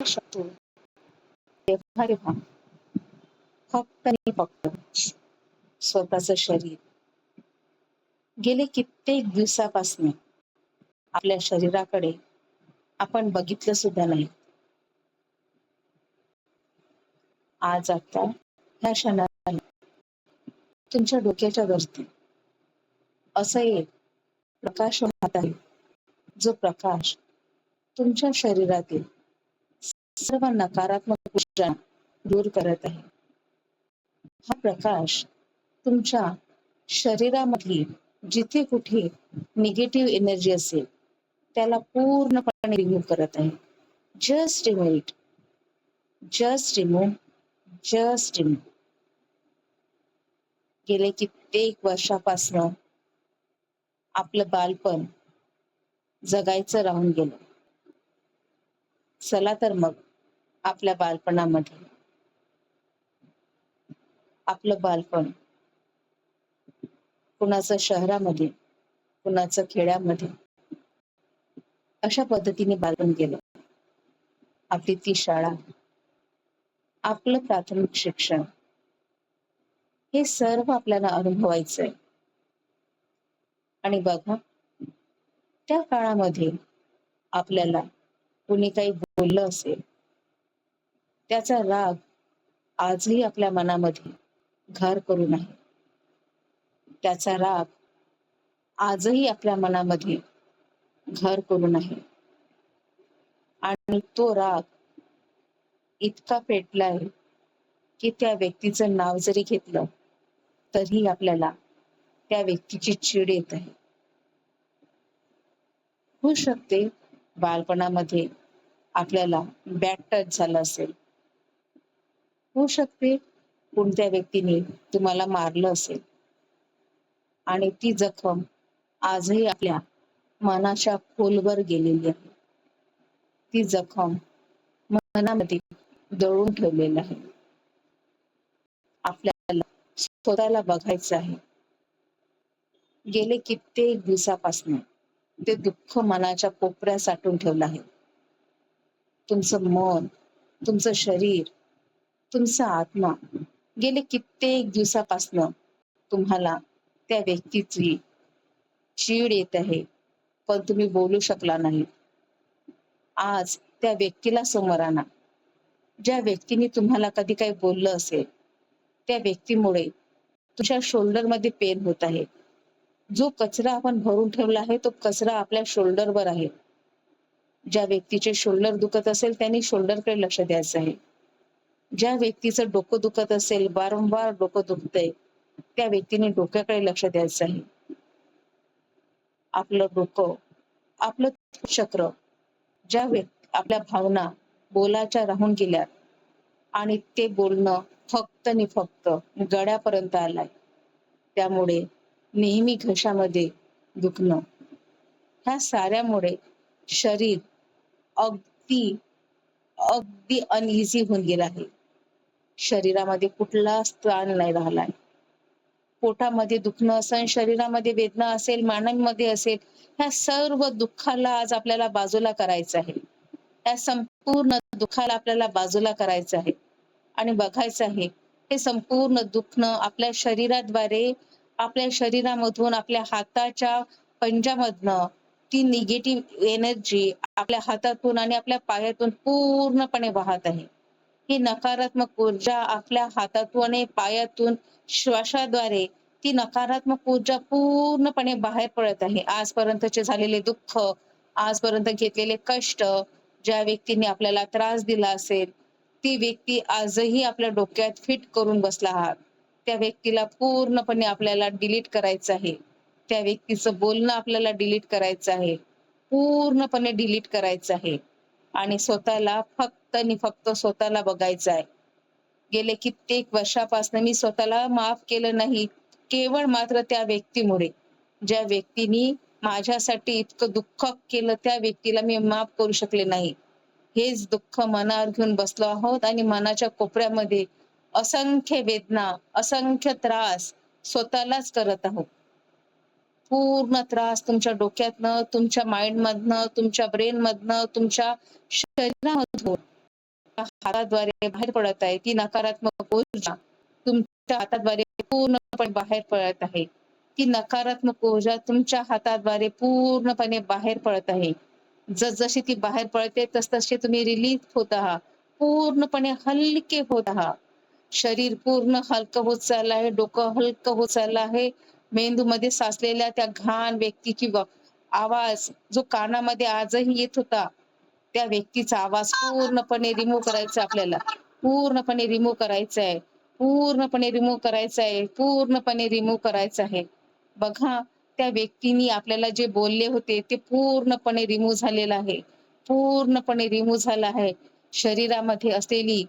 शकतो तेव्हा तेव्हा फक्त आणि फक्त स्वतःचं शरीर गेले कित्येक दिवसापासून आपल्या शरीराकडे आपण बघितलं सुद्धा नाही. आज आता ह्या क्षणाला तुमच्या डोक्याच्या वरती असं एक प्रकाश वाहत आहे, जो प्रकाश तुमच्या शरीरातील सर्व नकारात्मक ऊर्जा दूर करत आहे. हा प्रकाश तुमच्या शरीरामधली जिथे कुठे निगेटिव्ह एनर्जी असेल त्याला पूर्णपणे रिमूव्ह करत आहे. Just remove it, just remove, just remove. गेले कित्येक वर्षापासनं आपलं बालपण जगायचं राहून गेलं. चला तर मग आपल्या बालपणामध्ये आपलं बालपण कुणाचं शहरामध्ये, कुणाचं खेड्यामध्ये अशा पद्धतीने बालपण गेलं. आपली ती शाळा, आपलं प्राथमिक शिक्षण हे सर्व आपल्याला अनुभवायचंय. आणि बघा, त्या काळामध्ये आपल्याला कुणी काही बोललं असेल, त्याचा राग आजही आपल्या मनामध्ये घर करून आहे. त्याचा राग आजही आपल्या मनामध्ये घर करून आहे. आणि तो राग इतका पेटलाय की त्या व्यक्तीचं नाव जरी घेतलं तरी आपल्याला त्या व्यक्तीची चीड येत आहे. होऊ शकते बालपणामध्ये आपल्याला बॅड टच झालं असेल, होऊ शकते कोणत्या व्यक्तीने तुम्हाला मारलं असेल आणि ती जखम आजही आपल्या मनाच्या खोलवर गेलेली आहे. ती जखम मनामध्ये दळून ठेवलेलं आहे. आपल्याला स्वतःला बघायचं आहे. गेले कित्येक दिवसापासून ते दुःख मनाच्या कोपऱ्यात साठवून ठेवलं आहे. तुमचं मन, तुमचं शरीर, तुमचा आत्मा गेले कित्येक दिवसापासून तुम्हाला त्या व्यक्तीची चीड येत आहे, पण तुम्ही बोलू शकला नाही. आज त्या व्यक्तीला समोर आणा. ज्या व्यक्तीने तुम्हाला कधी काही बोललं असेल, त्या व्यक्तीमुळे तुझ्या शोल्डरमध्ये पेन होत आहे. जो कचरा आपण भरून ठेवला आहे तो कचरा आपल्या शोल्डरवर आहे. ज्या व्यक्तीचे शोल्डर दुखत असेल त्यांनी शोल्डरकडे लक्ष द्यायचं आहे. ज्या व्यक्तीचं डोकं दुखत असेल, वारंवार डोकं दुखतंय, त्या व्यक्तीने डोक्याकडे लक्ष द्यायचं आहे. आपलं डोकं, आपलं चक्र, ज्या आपल्या भावना बोलाच्या राहून गेल्या आणि ते बोलणं फक्त आणि फक्त गळ्यापर्यंत आलाय, त्यामुळे नेहमी घशामध्ये दुखणं, ह्या साऱ्यामुळे शरीर अगदी अगदी अनइझी होऊन गेलं आहे. शरीरामध्ये कुठलाच ताण नाही राहिलाय. पोटामध्ये दुखणं असेल, शरीरामध्ये वेदना असेल, मानांमध्ये असेल, ह्या सर्व दुःखाला आज आपल्याला बाजूला करायचं आहे. त्या संपूर्ण दुःखाला आपल्याला बाजूला करायचं आहे आणि बघायचं आहे हे संपूर्ण दुखणं आपल्या शरीराद्वारे, आपल्या शरीरामधून, आपल्या हाताच्या पंजामधनं ती निगेटिव्ह एनर्जी आपल्या हातातून आणि आपल्या पायातून पूर्णपणे वाहत आहे. ही नकारात्मक ऊर्जा आपल्या हातातून आणि पायातून श्वासाद्वारे ती नकारात्मक ऊर्जा पूर्णपणे बाहेर पडत आहे. आजपर्यंतचे झालेले दुःख, आजपर्यंत घेतलेले कष्ट, ज्या व्यक्तीने आपल्याला त्रास दिला असेल, ती व्यक्ती आजही आपल्या डोक्यात फिट करून बसला आहात. त्या व्यक्तीला पूर्णपणे आपल्याला डिलीट करायचं आहे. त्या व्यक्तीचं बोलणं आपल्याला डिलीट करायचं आहे. पूर्णपणे डिलीट करायचं आहे आणि स्वतःला फक्त आणि फक्त स्वतःला बघायचं आहे. गेले कित्येक वर्षापासून मी स्वतःला माफ केलं नाही, केवळ मात्र त्या व्यक्तीमुळे. ज्या व्यक्तीने माझ्यासाठी इतकं दुःख केलं, त्या व्यक्तीला मी माफ करू शकले नाही. हेच दुःख मनावर घेऊन बसलो आहोत आणि मनाच्या कोपऱ्यामध्ये असंख्य वेदना, असंख्य त्रास स्वतःलाच करत आहोत. पूर्ण त्रास तुमच्या डोक्यातनं, तुमच्या माइंड मधनं, तुमच्या ब्रेन मधनं, तुमच्या शरीरामधून हाताद्वारे बाहेर पडत आहे, ती नकारात्मक ऊर्जा तुमच्या हाताद्वारे पूर्णपणे बाहेर पडत आहे. ती नकारात्मक ऊर्जा तुमच्या हाताद्वारे पूर्णपणे बाहेर पडत आहे. जसजशी ती बाहेर पडते तसतसे तुम्ही रिलीफ होत आहात, पूर्णपणे हलके होत आहात. शरीर पूर्ण हलकं होत चाललं आहे, डोकं हलकं होत चाललं आहे. मेंदूमध्ये साचलेल्या त्या घाण व्यक्तीची आवाज जो कानामध्ये आजही येत होता, त्या व्यक्तीचा आवाज पूर्णपणे रिमूव्ह करायचा आपल्याला. पूर्णपणे रिमूव्ह करायचा आहे. पूर्णपणे रिमूव्ह करायचा आहे. पूर्णपणे रिमूव्ह करायचं आहे. बघा, त्या व्यक्तीने आपल्याला जे बोलले होते ते पूर्णपणे रिमूव्ह झालेलं आहे. पूर्णपणे रिमूव्ह झालं आहे. शरीरामध्ये असलेली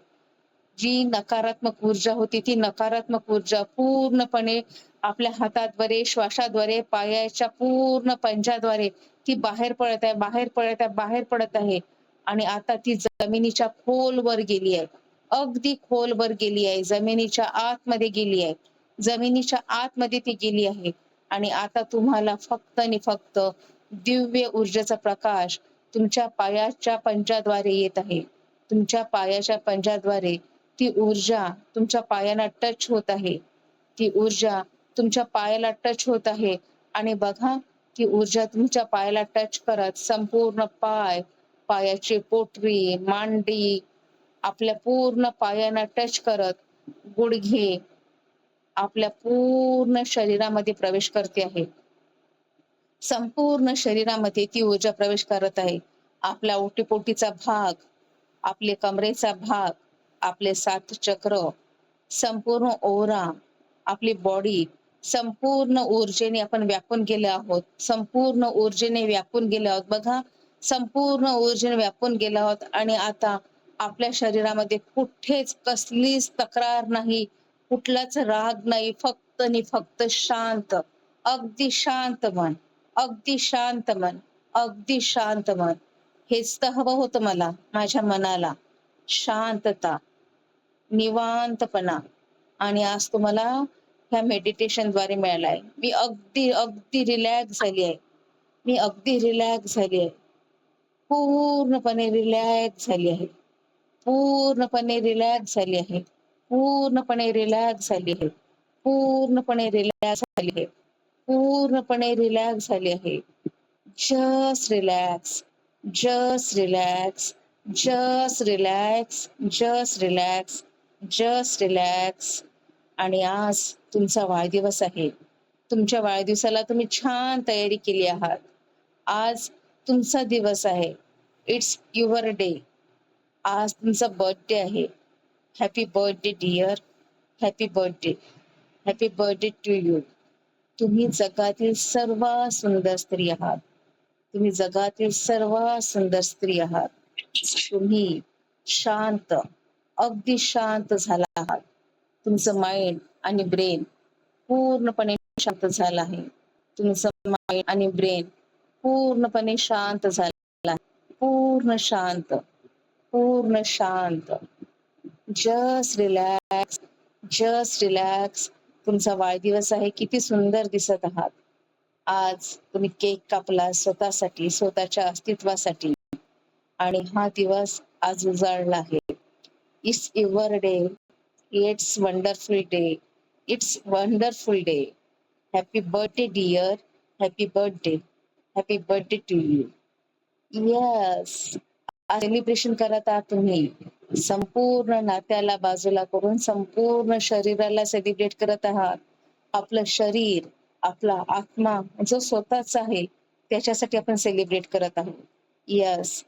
जी नकारात्मक ऊर्जा होती ती नकारात्मक ऊर्जा पूर्णपणे आपल्या हाताद्वारे, श्वासाद्वारे, पायाच्या पूर्ण पंजाद्वारे ती बाहेर पडत आहे, बाहेर पडत आहे, बाहेर पडत आहे. आणि आता ती जमिनीच्या खोलवर गेली आहे. अगदी खोलवर गेली आहे. जमिनीच्या आतमध्ये गेली आहे. जमिनीच्या आतमध्ये ती गेली आहे. आणि आता तुम्हाला फक्त आणि फक्त दिव्य ऊर्जेचा प्रकाश तुमच्या पायाच्या पंजाद्वारे येत आहे. तुमच्या पायाच्या पंजाद्वारे ती ऊर्जा तुमच्या पायांना टच होत आहे. ती ऊर्जा तुमच्या पायाला टच होत आहे. आणि बघा, ती ऊर्जा तुमच्या पायाला टच करत संपूर्ण पाय, पायाची पोटरी, मांडी, आपल्या पूर्ण पायांना टच करत गुडघे, आपल्या पूर्ण शरीरामध्ये प्रवेश करते आहे. संपूर्ण शरीरामध्ये ती ऊर्जा प्रवेश करत आहे. आपला ओटीपोटीचा भाग, आपले कमरेचा भाग, आपले 7 चक्र, संपूर्ण ओरा, आपली बॉडी संपूर्ण ऊर्जेने आपण व्यापून गेले आहोत. संपूर्ण ऊर्जेने व्यापून गेले आहोत. बघा, संपूर्ण ऊर्जेने व्यापून गेले आहोत. आणि आता आपल्या शरीरामध्ये कुठेच कसलीच तक्रार नाही, कुठलाच राग नाही, फक्त आणि फक्त शांत, अगदी शांत मन, अगदी शांत मन, अगदी शांत मन. हेच तर हवं होतं मला, माझ्या मनाला. शांतता, निवांतपणा. आणि आज तुम्हाला ह्या मेडिटेशन द्वारे मिळालाय. मी अगदी अगदी रिलॅक्स झाली आहे. मी अगदी रिलॅक्स झाली आहे. पूर्णपणे रिलॅक्स झाली आहे. पूर्णपणे रिलॅक्स झाली आहे. पूर्णपणे रिलॅक्स झाली आहे. पूर्णपणे रिलॅक्स झाली आहे. पूर्णपणे रिलॅक्स झाली आहे. Just relax, just relax, just relax, just relax, just relax. आणि आज तुमचा वाढदिवस आहे. तुमच्या वाढदिवसाला तुम्ही छान तयारी केली आहात. आज तुमचा दिवस आहे. It's your day. आज तुमचा बर्थडे आहे. Happy birthday dear. Happy birthday. Happy birthday to you. तुम्ही जगातील सर्वात सुंदर स्त्री आहात. तुम्ही जगातील सर्वात सुंदर स्त्री आहात. तुम्ही शांत, अगदी शांत झाला आहात. तुमचं माइंड आणि ब्रेन पूर्णपणे शांत झालं आहे. तुमचं माइंड आणि ब्रेन पूर्णपणे शांत झाला आहे. पूर्ण शांत, पूर्ण शांत. Just relax, just relax. तुमचा वाढदिवस आहे, किती सुंदर दिसत आहात. आज तुम्ही केक कापला स्वतःसाठी, स्वतःच्या अस्तित्वासाठी. आणि हा दिवस आज उजाडला आहे. It's your day. It's wonderful day. It's wonderful day. Happy birthday dear. Happy birthday. Happy birthday to you. Yes, celebration करत आहात तुम्ही. संपूर्ण नात्याला बाजूला करून संपूर्ण शरीराला सेलिब्रेट करत आहात. आपलं शरीर, आपला आत्मा जो स्वतःच आहे त्याच्यासाठी आपण सेलिब्रेट करत आहोत. Yes,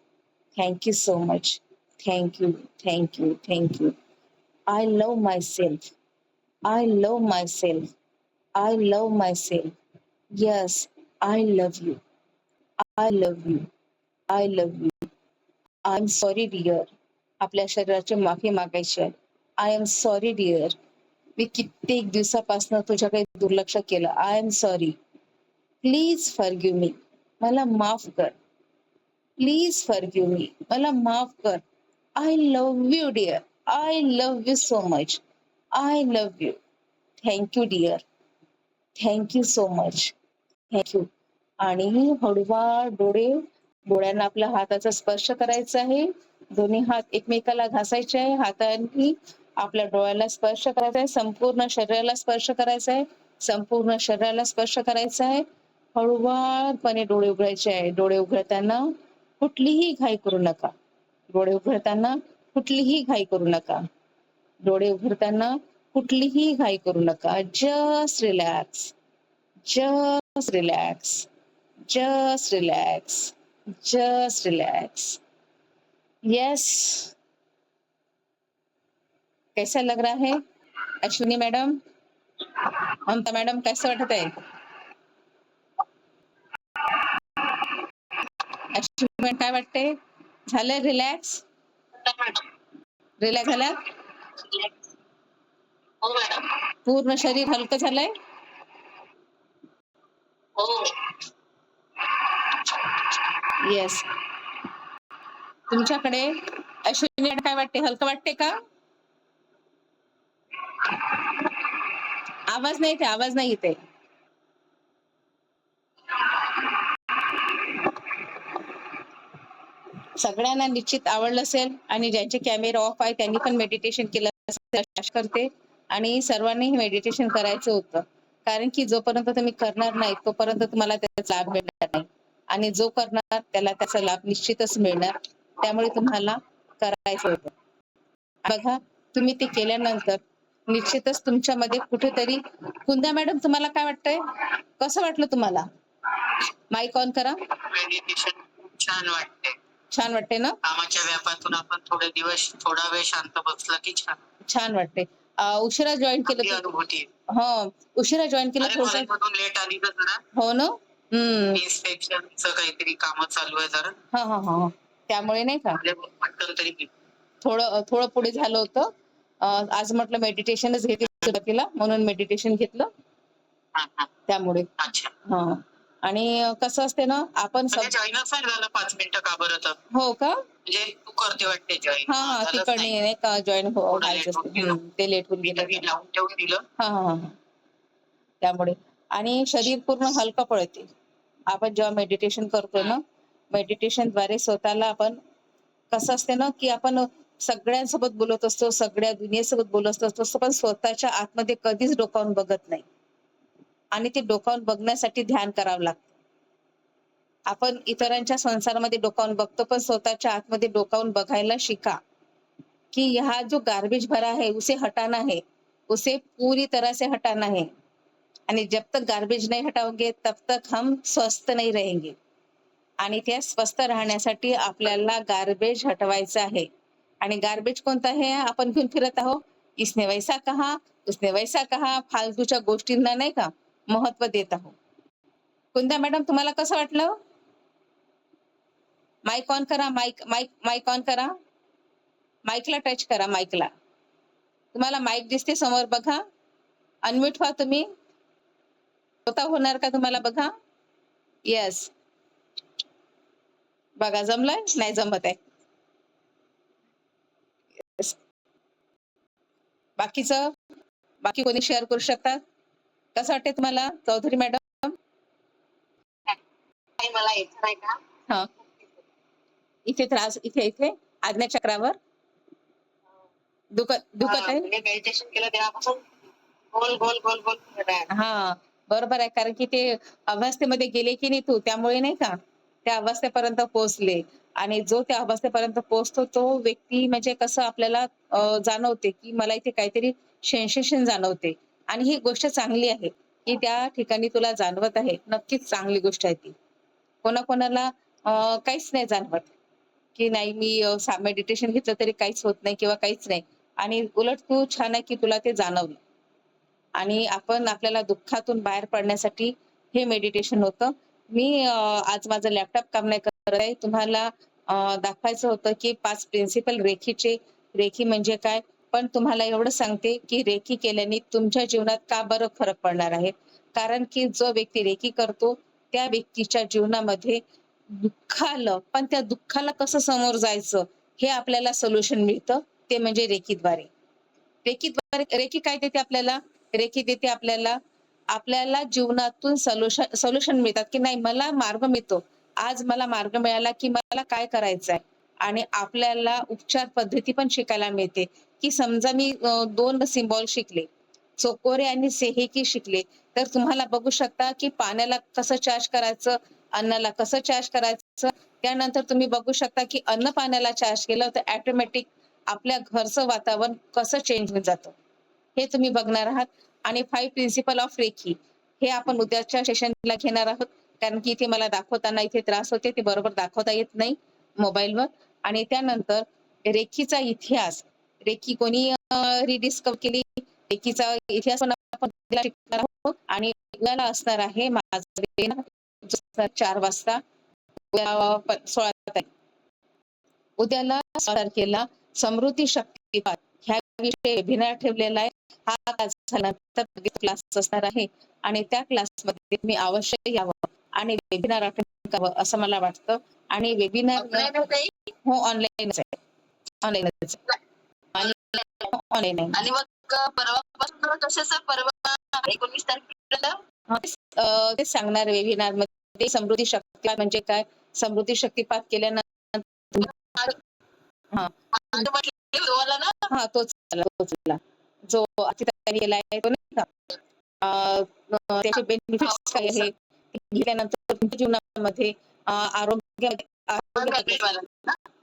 thank you so much. Thank you, thank you, thank you. I love myself. I love myself. I love myself. Yes, I love you. I love you. I love you. I am sorry dear. आपल्या शरीराची माफी मागायची आहे. I am sorry dear. मी कित्येक दिवसापासून तुझ्याकडे दुर्लक्ष केलं. I am sorry. Please forgive me. मला माफ कर. Please forgive me. मला माफ कर. I love you dear. I love you so much. I love you. Thank you dear. Thank you so much. Thank you. आणि हळूवार डोळ्यांना आपल्या हाताचा स्पर्श करायचा आहे. दोन्ही हात एकमेकाला घासायचे आहे. हातांनी आपल्या डोळ्याला स्पर्श करायचा आहे, संपूर्ण शरीराला स्पर्श करायचा आहे, संपूर्ण शरीराला स्पर्श करायचा आहे. हळूवारपणे डोळे उघडायचे आहे. डोळे उघडताना कुठलीही घाई करू नका. डोळे उघडताना कुठलीही घाई करू नका. डोळे उघडताना कुठलीही घाई करू नका. Just relax, just relax, just relax, just relax. Yes, कैसा लग रहा है अश्विनी मैडम, ममता मैडम, कैसे वाटत आहे? अश्विनी मैडम काय वाटते? झालं रिलॅक्स? रिलॅक्स झाला? हो मॅडम. पूर्ण शरीर हलकं झालंय? हो. येस. तुमच्याकडे अश्विनी काय वाटते? हलकं वाटते का? आवाज नाही येते, आवाज नाही येते. सगळ्यांना निश्चित आवडलं असेल आणि ज्यांचे कॅमेरा ऑफ आहे त्यांनी पण मेडिटेशन केलं असेल करते. आणि सर्वांनी हे मेडिटेशन करायचं होतं, कारण की जोपर्यंत तुम्ही करणार नाही तोपर्यंत तुम्हाला त्याचा लाभ मिळणार नाही, आणि जो करणार त्याला त्याचा लाभ निश्चितच मिळणार. त्यामुळे तुम्हाला करायचं होतं. बघा, तुम्ही ते केल्यानंतर निश्चितच तुमच्यामध्ये कुठेतरी. कुंदा मॅडम, तुम्हाला काय वाटतंय? कसं वाटलं तुम्हाला? माईक ऑन करा. मेडिटेशन खूप छान वाटते. छान वाटते ना? कामाच्या व्यापातून आपण थोडा वेळ शांत बसला की छान वाटते. उशिरा जॉईन केलं अनुभूती. हो, उशिरा जॉईन केलं थोडं. लेट आली का जरा? हो ना. इन्स्पेक्शनचं काहीतरी काम चालू आहे जरा. हा हा हा, त्यामुळे नाही का पटकन तरी थोडं पुढे झालं होतं. आज म्हटलं मेडिटेशनच घेते सुरुवातीला, म्हणून मेडिटेशन घेतलं त्यामुळे. हा, आणि कसं असते ना, आपण जॉईनच नाही झालं 5 मिनिटं का बरं तर? हो का? म्हणजे तू करते वाटते जॉईन. हा, तिकडे नाही का जॉईन व्हायचं असते, ते लेट होऊन गेलं. लावून ठेवून दिलं. हा हा हा, त्यामुळे. आणि शरीर पूर्ण हलकं पडते. आपण जेव्हा मेडिटेशन करतो ना, मेडिटेशन द्वारे स्वतःला आपण कसं असते ना, की आपण सगळ्यांसोबत बोलत असतो, सगळ्या दुनियेसोबत बोलत असतो, पण स्वतःच्या आतमध्ये कधीच डोकावून बघत नाही. आणि ते डोकावून बघण्यासाठी ध्यान करावं लागतं. आपण इतरांच्या संसारामध्ये डोकावून बघतो, पण स्वतःच्या आतमध्ये डोकावून बघायला शिका, कि यह जो गार्बेज भरा है उसे हटाना है, उसे पूरी तरह से हटाना है. आणि जब तक गार्बेज नहीं हटाओगे तब तक हम स्वस्थ नहीं रहेंगे. आणि त्या स्वस्थ राहण्यासाठी आपल्याला गार्बेज हटवायचं आहे. आणि गार्बेज कोणता आहे? आपण घेऊन फिरत आहोत, इसने वैसा कहा, उसने वैसा कहा, फालतूच्या गोष्टींना नाही का महत्व देत आहोत. कुंदा मॅडम, तुम्हाला कसं वाटलं? माईक ऑन करा. माईक ऑन करा. माईकला टच करा. माईकला तुम्हाला माईक दिसते समोर, बघा. अनम्यूट व्हा तुम्ही. होता होणार का तुम्हाला? बघा. येस, बघा जमलंय? नाही जमत आहे. बाकी कोणी शेअर करू शकतात? कसं वाटते तुम्हाला चौधरी मॅडम? मला येत नाही का? हा, इथे त्रास, इथे आज्ञाचक्रावर दुखत आहे. मेडिटेशन केलं तेव्हापासून गोल गोल गोल गोल. हा, बरोबर आहे, कारण की ते अवस्थेमध्ये गेले की नाही तू, त्यामुळे नाही का त्या अवस्थेपर्यंत पोहोचले. आणि जो त्या अवस्थेपर्यंत पोहोचतो तो व्यक्ती म्हणजे कसं आपल्याला जाणवते की मला इथे काहीतरी सेन्सेशन जाणवते. आणि ही गोष्ट चांगली आहे की त्या ठिकाणी तुला जाणवत आहे. नक्कीच चांगली गोष्ट आहे ती. कोणाकोणाला काहीच नाही जाणवत, की नाही मी मेडिटेशन घेतलं तरी काहीच होत नाही किंवा काहीच नाही. आणि उलट तू छान आहे की तुला ते जाणवलं. आणि आपण आपल्याला दुःखातून बाहेर पडण्यासाठी हे मेडिटेशन होतं. मी आज माझं लॅपटॉप काम नाही करत आहे. तुम्हाला दाखवायचं होतं की 5 प्रिन्सिपल रेखीचे. रेखी म्हणजे काय? पण तुम्हाला एवढं सांगते की रेखी केल्याने तुमच्या जीवनात का बरं फरक पडणार आहे. कारण की जो व्यक्ती रेखी करतो त्या व्यक्तीच्या जीवनामध्ये दुःख आलं, पण त्या दुःखाला कसं समोर जायचं हे आपल्याला सोल्युशन मिळतं, ते म्हणजे रेखीद्वारे. रेखी काय देते आपल्याला? रेखी देते आपल्याला जीवनातून सोल्युशन मिळतात, की नाही मला मार्ग मिळतो. आज मला मार्ग मिळाला की मला काय करायचंय. आणि आपल्याला उपचार पद्धती पण शिकायला मिळते, की समजा मी 2 सिम्बॉल शिकले, चोकोरे आणि सेहेकी शिकले, तर तुम्हाला बघू शकता, की पाण्याला कसं चार्ज करायचं, अन्नाला कसं चार्ज करायचं. त्यानंतर तुम्ही बघू शकता, की अन्न पाण्याला चार्ज केलं तर ऑटोमॅटिक आपल्या घरचं वातावरण कसं चेंज होऊन जातं. हे तुम्ही बघणार आहात आणि 5 प्रिन्सिपल ऑफ रेखी हे आपण उद्याच्या सेशनला घेणार आहोत. कारण की इथे मला दाखवताना इथे त्रास होते, ते बरोबर दाखवता येत नाही मोबाईलवर. आणि त्यानंतर रेखीचा इतिहास, रेखी कोणी रिडिस्कव्हर केली, रेखीचा इतिहास पण आपण उद्या शिकणार आहोत. आणि उद्याला असणार आहे माझा वेबिनार जो असणार 4 वाजता उद्या 16 तारीख. उद्याला 16 तारखेला समृद्धी शक्तिपात ह्या विषयी वेबिनार ठेवलेला आहे. हा क्लास झाल्यानंतर क्लास असणार आहे आणि त्या क्लासमध्ये मी अवश्य यावं आणि वेबिनार अटेंड करावं असं मला वाटतं. आणि वेबिनार हो ऑनलाईनच आहे. ऑनलाईनच आहे. आणि ऑनलाईन आहे. आणि मग परवापासून कशाचा परवा 19 तारखेला तेच सांगणार वेबिनार मध्ये समृद्धी शक्तिपात म्हणजे काय, समृद्धी शक्तिपात केल्यानंतर हा हा तोच आला जो अतिताई केला आहे तो नाही का, त्याचे बेनिफिट्स काय आहे घेतल्यानंतर तुमच्या जीवनामध्ये आरोग्य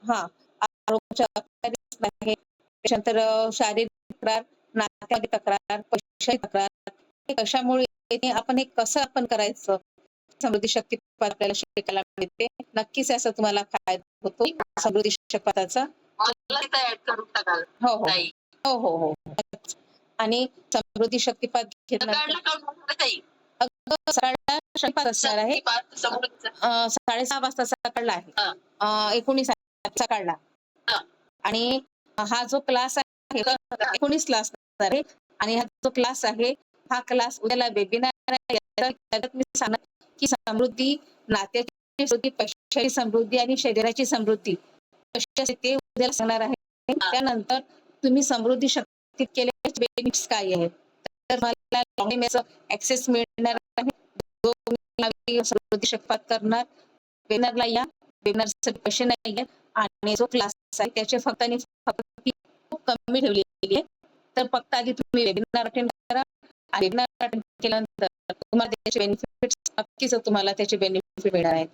हा आरोग्याच्या आहे. त्याच्यानंतर शारीरिक तक्रार, नात्यामध्ये तक्रार, पैशाची तक्रार, हे कशामुळे येते, आपण हे कसं आपण करायचं, समृद्धी शक्तिपात आपल्याला शिकायला मिळते. नक्कीच असं तुम्हाला काय होतो समृद्धी शक्तिपाताचा. हो हो हो हो हो. आणि समृद्धी शक्तिपात सकाळला शक्तिपात असणार आहे 6:30 वाजता सकाळला आहे. 19 सकाळला. आणि हा जो क्लास आहे 19 क्लास आहे. आणि हा जो क्लास आहे हा क्लास उद्याला वेबिनार मी सांगणार की समृद्धी, नात्याची समृद्धी, पैशाची समृद्धी आणि शरीराची समृद्धी कशी असते ते उद्याला सांगणार आहे. त्यानंतर तुम्ही समृद्धी शक्ती केल्याचे बेनिफिट्स काय आहेत, तर मला लॉंग ऍक्सेस मिळणार आहे. जो समृद्धी शक्तिपात करणार वेबिनारला या. वेबिनारसाठी पैसे नाही आहेत आणि जो क्लास आहे त्याचे फक्त आणि फक्त फी खूप कमी ठेवलेली आहे. तर फक्त आधी तुम्ही वेबिनार अटेंड करा आणि वेबिनार अटेंड केल्यानंतर तुम्हाला त्याचे बेनिफिट्स नक्कीच तुम्हाला त्याचे बेनिफिट मिळणार आहेत.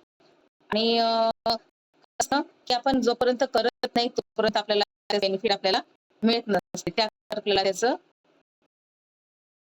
आणि असं की आपण जोपर्यंत करत नाही तोपर्यंत आपल्याला बेनिफिट आपल्याला मिळत नसते, त्या आपल्याला त्याचं